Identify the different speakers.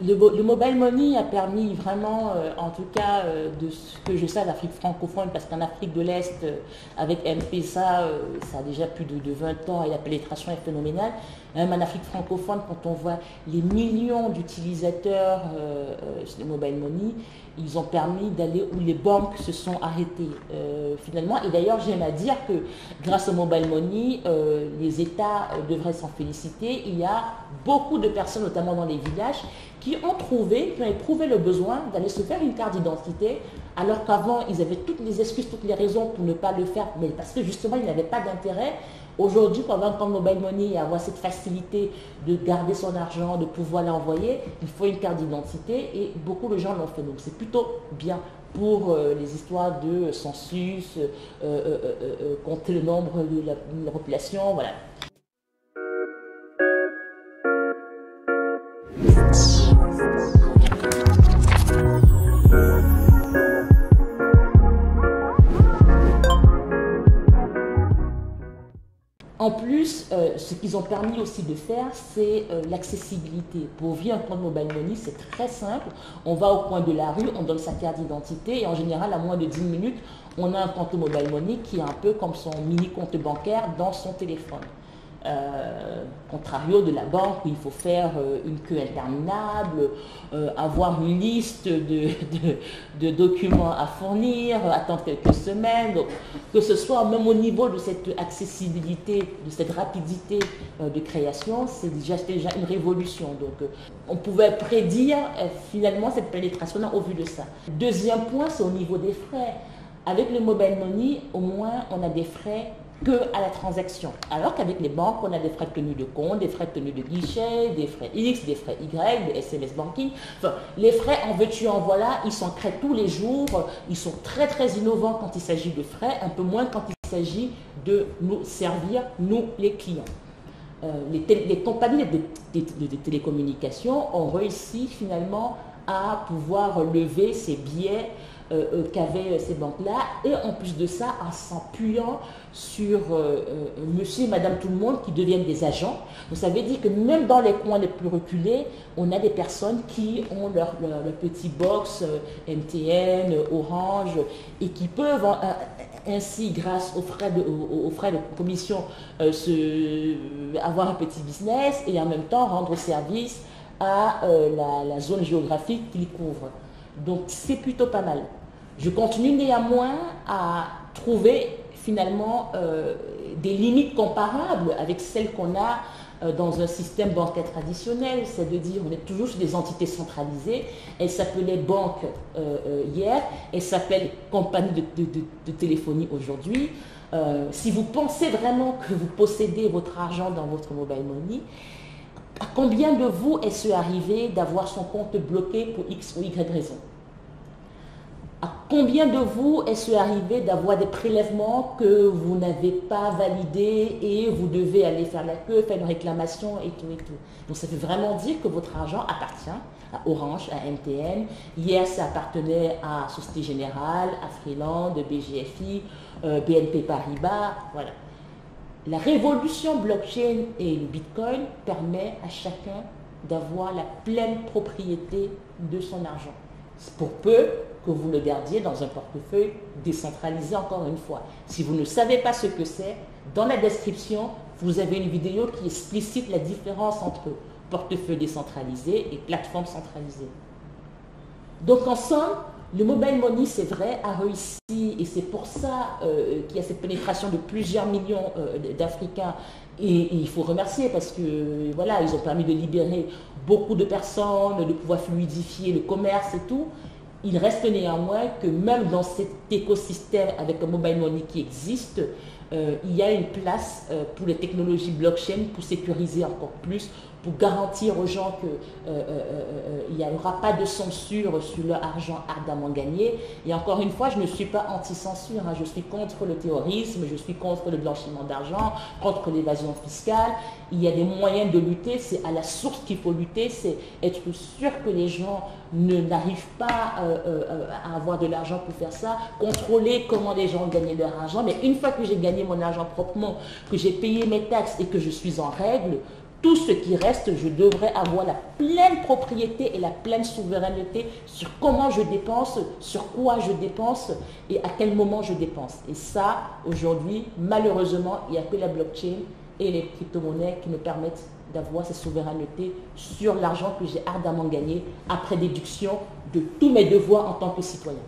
Speaker 1: Le mobile money a permis vraiment, en tout cas, de ce que je sais, l'Afrique francophone, parce qu'en Afrique de l'Est, avec M-Pesa, ça a déjà plus de 20 ans et la pénétration est phénoménale. Même en Afrique francophone, quand on voit les millions d'utilisateurs sur le mobile money, ils ont permis d'aller où les banques se sont arrêtées finalement. Et d'ailleurs, j'aime à dire que grâce au mobile money, les États devraient s'en féliciter. Il y a beaucoup de personnes, notamment dans les villages, qui ont éprouvé le besoin d'aller se faire une carte d'identité, alors qu'avant, ils avaient toutes les excuses, toutes les raisons pour ne pas le faire, mais parce que justement, ils n'avaient pas d'intérêt. Aujourd'hui, pour avoir un compte mobile money et avoir cette facilité de garder son argent, de pouvoir l'envoyer, il faut une carte d'identité et beaucoup de gens l'ont fait. Donc c'est plutôt bien pour les histoires de census, compter le nombre de la population, voilà. En plus, ce qu'ils ont permis aussi de faire, c'est l'accessibilité. Pour ouvrir un compte mobile money, c'est très simple. On va au coin de la rue, on donne sa carte d'identité et en général, à moins de 10 minutes, on a un compte mobile money qui est un peu comme son mini compte bancaire dans son téléphone. Contrario de la banque où il faut faire une queue interminable, avoir une liste de documents à fournir, attendre quelques semaines. Donc, que ce soit même au niveau de cette accessibilité, de cette rapidité de création, c'est déjà une révolution. Donc on pouvait prédire finalement cette pénétration au vu de ça. Deuxième point, c'est au niveau des frais. Avec le mobile money, au moins on a des frais que à la transaction. Alors qu'avec les banques, on a des frais de tenue de compte, des frais de tenue de guichet, des frais X, des frais Y, des SMS banking. Enfin, les frais en veux-tu, en voilà, ils sont créés tous les jours. Ils sont très très innovants quand il s'agit de frais, un peu moins quand il s'agit de nous servir, nous les clients. Les compagnies de télécommunications ont réussi finalement à pouvoir lever ces billets qu'avaient ces banques-là, et en plus de ça, en s'appuyant sur monsieur et madame tout le monde qui deviennent des agents. Donc ça veut dire que même dans les coins les plus reculés, on a des personnes qui ont leur petit box MTN, Orange, et qui peuvent ainsi, grâce aux frais de commission, avoir un petit business et en même temps rendre service à la zone géographique qu'ils couvrent. Donc c'est plutôt pas mal. Je continue néanmoins à trouver finalement des limites comparables avec celles qu'on a dans un système bancaire traditionnel, c'est de dire on est toujours sur des entités centralisées. Elle s'appelait banque hier, elle s'appelle compagnie de téléphonie aujourd'hui. Si vous pensez vraiment que vous possédez votre argent dans votre mobile money, à combien de vous est-ce arrivé d'avoir son compte bloqué pour X ou Y raison? À combien de vous est-ce arrivé d'avoir des prélèvements que vous n'avez pas validés et vous devez aller faire la queue, faire une réclamation et tout et tout? Donc ça veut vraiment dire que votre argent appartient à Orange, à MTN. Hier, ça appartenait à Société Générale, à Freeland, BGFI, BNP Paribas, voilà. La révolution blockchain et le Bitcoin permet à chacun d'avoir la pleine propriété de son argent. Pour peu que vous le gardiez dans un portefeuille décentralisé, encore une fois. Si vous ne savez pas ce que c'est, dans la description, vous avez une vidéo qui explicite la différence entre portefeuille décentralisé et plateforme centralisée. Donc en somme, le mobile money, c'est vrai, a réussi, et c'est pour ça qu'il y a cette pénétration de plusieurs millions d'Africains. Et il faut remercier parce que voilà, ils ont permis de libérer beaucoup de personnes, de pouvoir fluidifier le commerce et tout. Il reste néanmoins que même dans cet écosystème avec un mobile money qui existe, il y a une place pour les technologies blockchain pour sécuriser encore plus, pour garantir aux gens qu'il n'y aura pas de censure sur leur argent ardemment gagné. Et encore une fois, je ne suis pas anti-censure, hein. Je suis contre le terrorisme, je suis contre le blanchiment d'argent, contre l'évasion fiscale. Il y a des moyens de lutter, c'est à la source qu'il faut lutter, c'est être sûr que les gens n'arrivent pas à avoir de l'argent pour faire ça, contrôler comment les gens gagnent leur argent. Mais une fois que j'ai gagné mon argent proprement, que j'ai payé mes taxes et que je suis en règle, tout ce qui reste, je devrais avoir la pleine propriété et la pleine souveraineté sur comment je dépense, sur quoi je dépense et à quel moment je dépense. Et ça, aujourd'hui, malheureusement, il n'y a que la blockchain et les crypto-monnaies qui me permettent d'avoir cette souveraineté sur l'argent que j'ai ardemment gagné après déduction de tous mes devoirs en tant que citoyen.